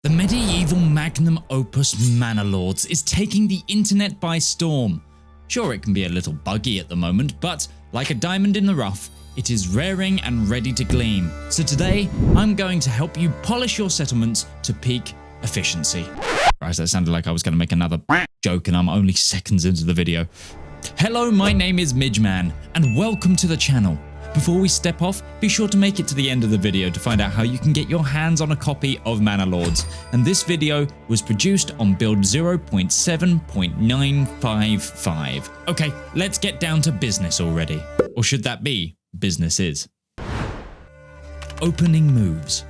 The medieval magnum opus Manor Lords is taking the internet by storm. Sure, it can be a little buggy at the moment, but like a diamond in the rough, it is raring and ready to gleam. So today, I'm going to help you polish your settlements to peak efficiency. Right, that sounded like I was going to make another joke and I'm only seconds into the video. Hello, my name is Midgeman, and welcome to the channel. Before we step off, be sure to make it to the end of the video to find out how you can get your hands on a copy of Manor Lords. And this video was produced on build 0.7.955. Okay, let's get down to business already. Or should that be businesses? Opening moves.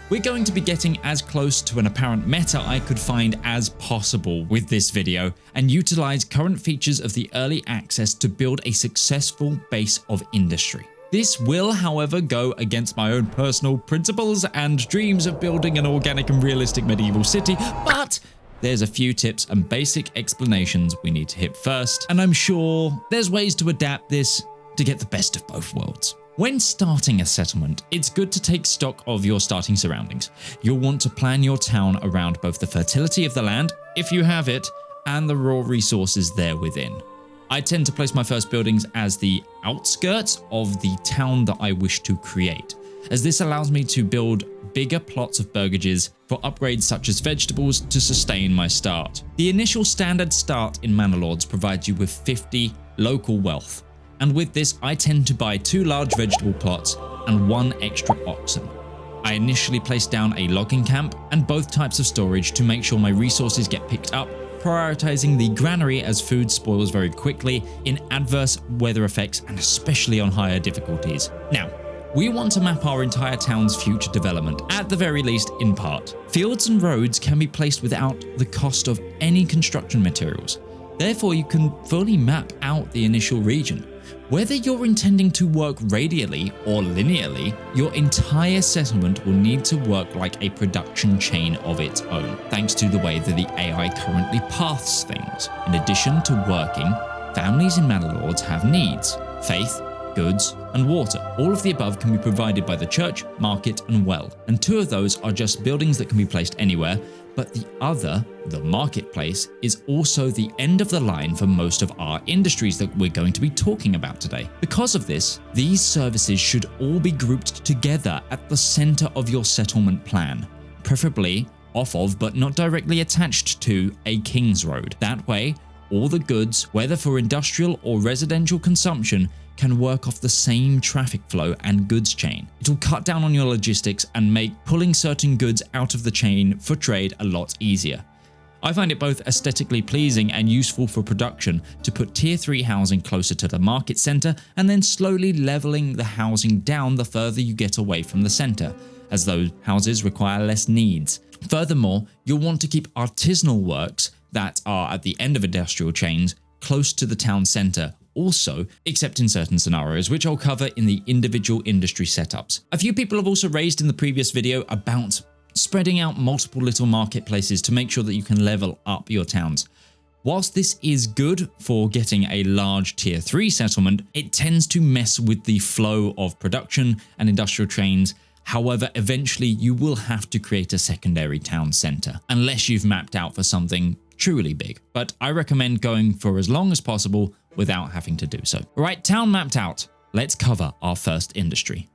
We're going to be getting as close to an apparent meta I could find as possible with this video and utilize current features of the early access to build a successful base of industry. This will, however, go against my own personal principles and dreams of building an organic and realistic medieval city, but there's a few tips and basic explanations we need to hit first, and I'm sure there's ways to adapt this to get the best of both worlds. When starting a settlement, it's good to take stock of your starting surroundings. You'll want to plan your town around both the fertility of the land, if you have it, and the raw resources there within. I tend to place my first buildings as the outskirts of the town that I wish to create, as this allows me to build bigger plots of burgages for upgrades such as vegetables to sustain my start. The initial standard start in Manor Lords provides you with 50 local wealth, and with this I tend to buy 2 large vegetable plots and 1 extra oxen. I initially place down a logging camp and both types of storage to make sure my resources get picked up, prioritizing the granary as food spoils very quickly in adverse weather effects and especially on higher difficulties. Now, we want to map our entire town's future development, at the very least in part. Fields and roads can be placed without the cost of any construction materials. Therefore, you can fully map out the initial region. Whether you're intending to work radially or linearly, your entire settlement will need to work like a production chain of its own, thanks to the way that the AI currently paths things. In addition to working, families in Manor Lords have needs: faith, goods, and water. All of the above can be provided by the church, market, and well, and 2 of those are just buildings that can be placed anywhere, but the other, the marketplace, is also the end of the line for most of our industries that we're going to be talking about today. Because of this, these services should all be grouped together at the center of your settlement plan, preferably off of but not directly attached to a King's Road. That way, all the goods, whether for industrial or residential consumption, can work off the same traffic flow and goods chain. It'll cut down on your logistics and make pulling certain goods out of the chain for trade a lot easier. I find it both aesthetically pleasing and useful for production to put tier 3 housing closer to the market center and then slowly leveling the housing down the further you get away from the center, as those houses require less needs. Furthermore, you'll want to keep artisanal works that are at the end of industrial chains close to the town center also, except in certain scenarios, which I'll cover in the individual industry setups. A few people have also raised in the previous video about spreading out multiple little marketplaces to make sure that you can level up your towns. Whilst this is good for getting a large tier 3 settlement, it tends to mess with the flow of production and industrial chains. However, eventually you will have to create a secondary town center, unless you've mapped out for something truly big. But I recommend going for as long as possible without having to do so. Alright, town mapped out. Let's cover our first industry.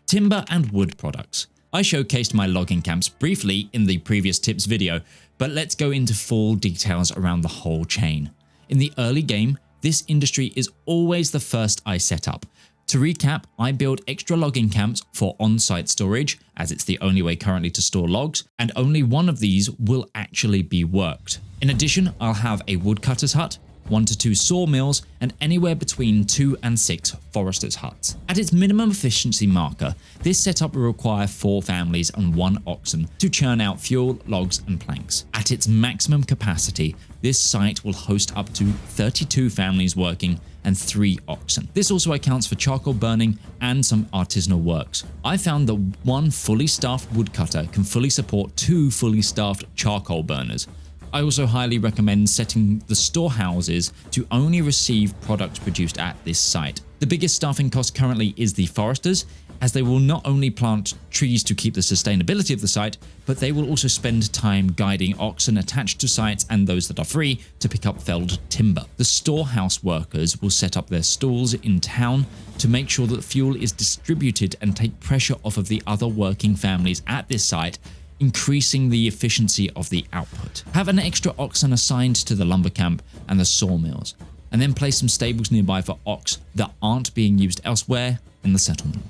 Timber and wood products. I showcased my logging camps briefly in the previous tips video, but let's go into full details around the whole chain. In the early game, this industry is always the first I set up. To recap, I build extra logging camps for on-site storage, as it's the only way currently to store logs, and only one of these will actually be worked. In addition, I'll have a woodcutter's hut, 1 to 2 sawmills, and anywhere between 2 and 6 forester's huts. At its minimum efficiency marker, this setup will require 4 families and 1 oxen to churn out fuel, logs, and planks. At its maximum capacity, this site will host up to 32 families working and 3 oxen. This also accounts for charcoal burning and some artisanal works. I found that 1 fully staffed woodcutter can fully support 2 fully staffed charcoal burners. I also highly recommend setting the storehouses to only receive products produced at this site. The biggest staffing cost currently is the foresters, as they will not only plant trees to keep the sustainability of the site, but they will also spend time guiding oxen attached to sites and those that are free to pick up felled timber. The storehouse workers will set up their stalls in town to make sure that fuel is distributed and take pressure off of the other working families at this site, increasing the efficiency of the output. Have an extra oxen assigned to the lumber camp and the sawmills, and then place some stables nearby for ox that aren't being used elsewhere in the settlement.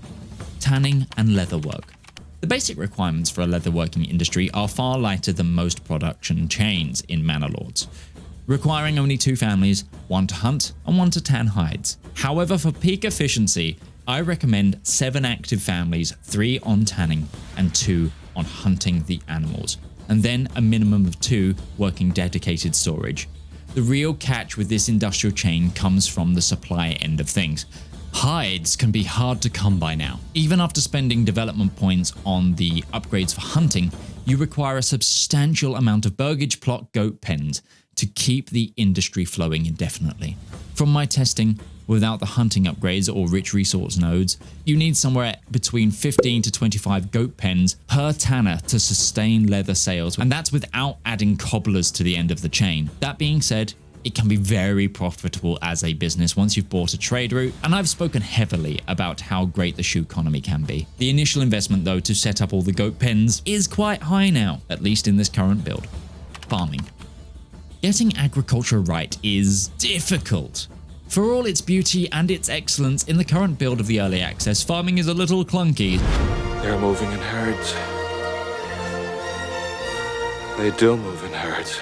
Tanning and leather work. The basic requirements for a leatherworking industry are far lighter than most production chains in Manor Lords, requiring only 2 families, 1 to hunt and 1 to tan hides. However, for peak efficiency, I recommend 7 active families, 3 on tanning and 2 on hunting the animals, and then a minimum of 2 working dedicated storage. The real catch with this industrial chain comes from the supply end of things. Hides can be hard to come by now. Even after spending development points on the upgrades for hunting, you require a substantial amount of burgage plot goat pens to keep the industry flowing indefinitely. From my testing, without the hunting upgrades or rich resource nodes, you need somewhere between 15 to 25 goat pens per tanner to sustain leather sales, and that's without adding cobblers to the end of the chain. That being said, it can be very profitable as a business once you've bought a trade route, and I've spoken heavily about how great the shoe economy can be. The initial investment though to set up all the goat pens is quite high now, at least in this current build. Farming. Getting agriculture right is difficult. For all its beauty and its excellence, in the current build of the Early Access, farming is a little clunky. They're moving in herds. They do move in herds.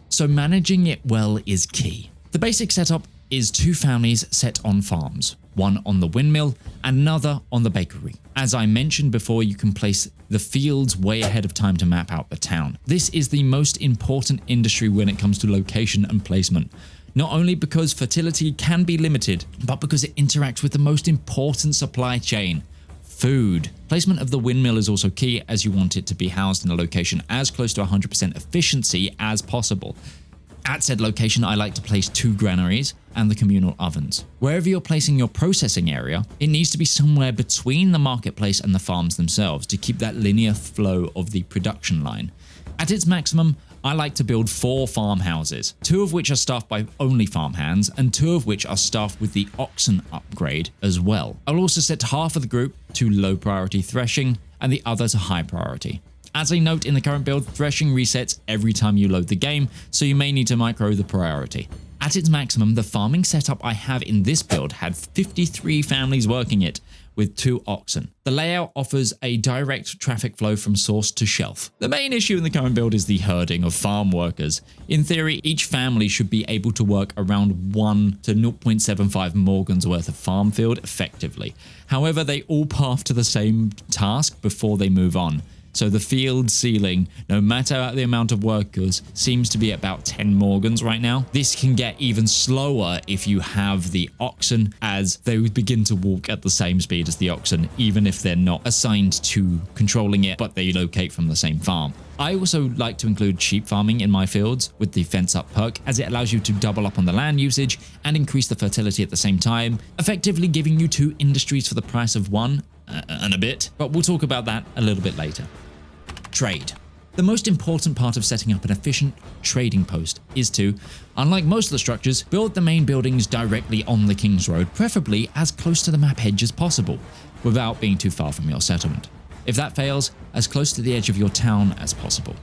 So managing it well is key. The basic setup is 2 families set on farms, 1 on the windmill and another on the bakery. As I mentioned before, you can place the fields way ahead of time to map out the town. This is the most important industry when it comes to location and placement, not only because fertility can be limited, but because it interacts with the most important supply chain, food. Placement of the windmill is also key, as you want it to be housed in a location as close to 100% efficiency as possible. At said location, I like to place 2 granaries and the communal ovens. Wherever you're placing your processing area, it needs to be somewhere between the marketplace and the farms themselves to keep that linear flow of the production line. At its maximum, I like to build 4 farmhouses, 2 of which are staffed by only farmhands and 2 of which are staffed with the oxen upgrade as well. I'll also set half of the group to low priority threshing and the other to high priority. As a note, in the current build, threshing resets every time you load the game, so you may need to micro the priority. At its maximum, the farming setup I have in this build had 53 families working it, with 2 oxen. The layout offers a direct traffic flow from source to shelf. The main issue in the current build is the herding of farm workers. In theory, each family should be able to work around 1 to 0.75 Morgans worth of farm field effectively. However, they all path to the same task before they move on. So the field ceiling, no matter the amount of workers, seems to be about 10 Morgans right now. This can get even slower if you have the oxen, as they would begin to walk at the same speed as the oxen, even if they're not assigned to controlling it, but they locate from the same farm. I also like to include sheep farming in my fields with the fence up perk, as it allows you to double up on the land usage and increase the fertility at the same time, effectively giving you 2 industries for the price of 1 and a bit, but we'll talk about that a little bit later. Trade. The most important part of setting up an efficient trading post is to, unlike most of the structures, build the main buildings directly on the King's Road, preferably as close to the map edge as possible, without being too far from your settlement. If that fails, as close to the edge of your town as possible.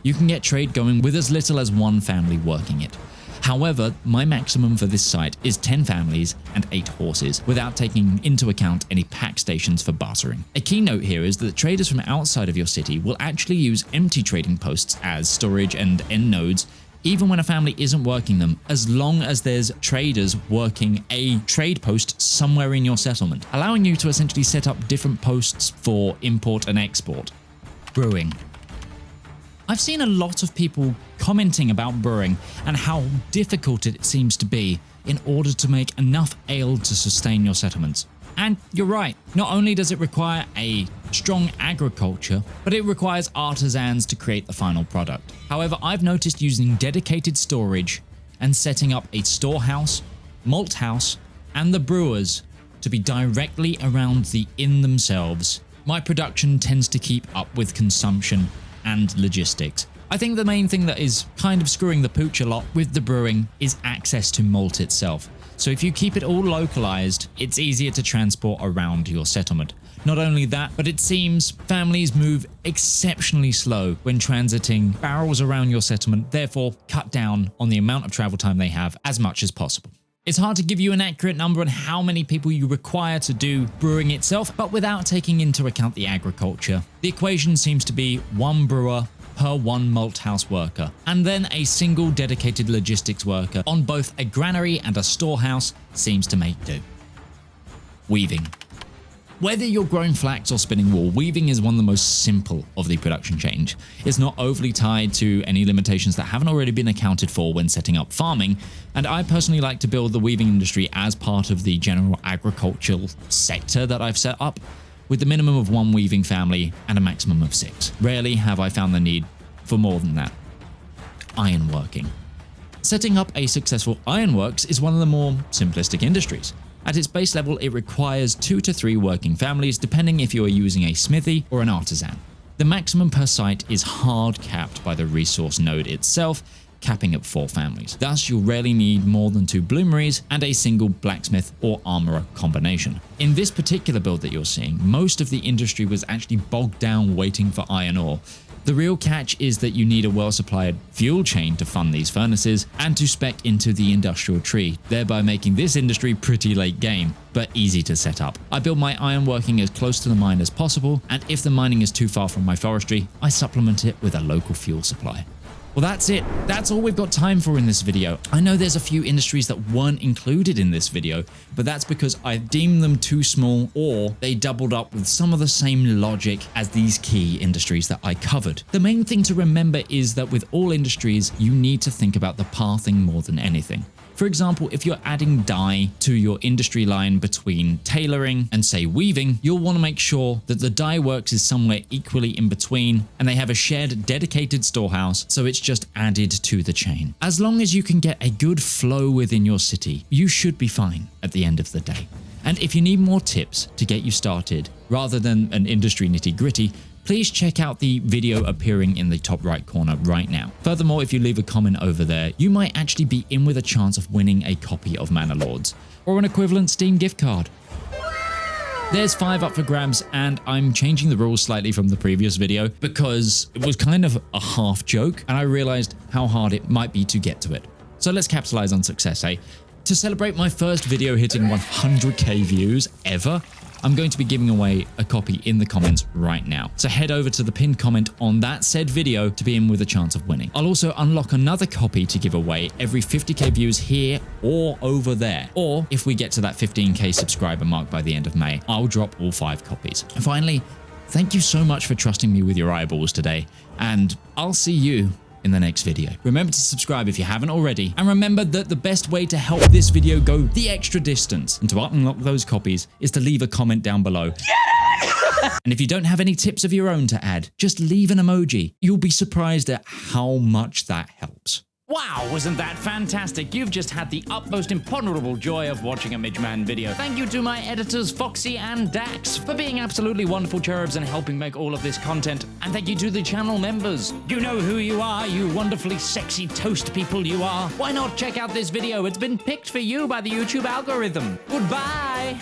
You can get trade going with as little as 1 family working it. However, my maximum for this site is 10 families and 8 horses, without taking into account any pack stations for bartering. A key note here is that traders from outside of your city will actually use empty trading posts as storage and end nodes, even when a family isn't working them, as long as there's traders working a trade post somewhere in your settlement, allowing you to essentially set up different posts for import and export. Brewing. I've seen a lot of people commenting about brewing and how difficult it seems to be in order to make enough ale to sustain your settlements. And you're right, not only does it require a strong agriculture, but it requires artisans to create the final product. However, I've noticed using dedicated storage and setting up a storehouse, malt house, and the brewers to be directly around the inn themselves, my production tends to keep up with consumption and logistics. I think the main thing that is kind of screwing the pooch a lot with the brewing is access to malt itself. So if you keep it all localized, it's easier to transport around your settlement. Not only that, but it seems families move exceptionally slow when transiting barrels around your settlement, therefore cut down on the amount of travel time they have as much as possible. It's hard to give you an accurate number on how many people you require to do brewing itself, but without taking into account the agriculture, the equation seems to be one brewer per one malt house worker, and then a single dedicated logistics worker on both a granary and a storehouse seems to make do. Weaving. Whether you're growing flax or spinning wool, weaving is one of the most simple of the production chains. It's not overly tied to any limitations that haven't already been accounted for when setting up farming, and I personally like to build the weaving industry as part of the general agricultural sector that I've set up, with the minimum of one weaving family and a maximum of 6. Rarely have I found the need for more than that. Ironworking. Setting up a successful ironworks is one of the more simplistic industries. At its base level, it requires 2 to 3 working families, depending if you are using a smithy or an artisan. The maximum per site is hard capped by the resource node itself, capping at 4 families. Thus, you'll rarely need more than 2 bloomeries and a single blacksmith or armorer combination. In this particular build that you're seeing, most of the industry was actually bogged down waiting for iron ore. The real catch is that you need a well-supplied fuel chain to fund these furnaces and to spec into the industrial tree, thereby making this industry pretty late game, but easy to set up. I build my ironworking as close to the mine as possible, and if the mining is too far from my forestry, I supplement it with a local fuel supply. Well, that's it. That's all we've got time for in this video. I know there's a few industries that weren't included in this video, but that's because I've deemed them too small, or they doubled up with some of the same logic as these key industries that I covered. The main thing to remember is that with all industries, you need to think about the pathing more than anything. For example, if you're adding dye to your industry line between tailoring and, say, weaving, you'll want to make sure that the dye works is somewhere equally in between and they have a shared dedicated storehouse, so it's just added to the chain. As long as you can get a good flow within your city, you should be fine at the end of the day. And if you need more tips to get you started, rather than an industry nitty-gritty, please check out the video appearing in the top right corner right now. Furthermore, if you leave a comment over there, you might actually be in with a chance of winning a copy of Manor Lords, or an equivalent Steam gift card. There's 5 up for grabs, and I'm changing the rules slightly from the previous video because it was kind of a half joke, and I realized how hard it might be to get to it. So let's capitalize on success, eh? To celebrate my first video hitting 100k views ever, I'm going to be giving away a copy in the comments right now. So head over to the pinned comment on that said video to be in with a chance of winning. I'll also unlock another copy to give away every 50k views here or over there. Or if we get to that 15k subscriber mark by the end of May, I'll drop all 5 copies. And finally, thank you so much for trusting me with your eyeballs today, and I'll see you in the next video. Remember to subscribe if you haven't already, and remember that the best way to help this video go the extra distance and to unlock those copies is to leave a comment down below. And if you don't have any tips of your own to add, just leave an emoji. You'll be surprised at how much that helps. Wow, wasn't that fantastic? You've just had the utmost imponderable joy of watching a Midgeman video. Thank you to my editors Foxy and Dax for being absolutely wonderful cherubs and helping make all of this content. And thank you to the channel members. You know who you are, you wonderfully sexy toast people you are. Why not check out this video? It's been picked for you by the YouTube algorithm. Goodbye!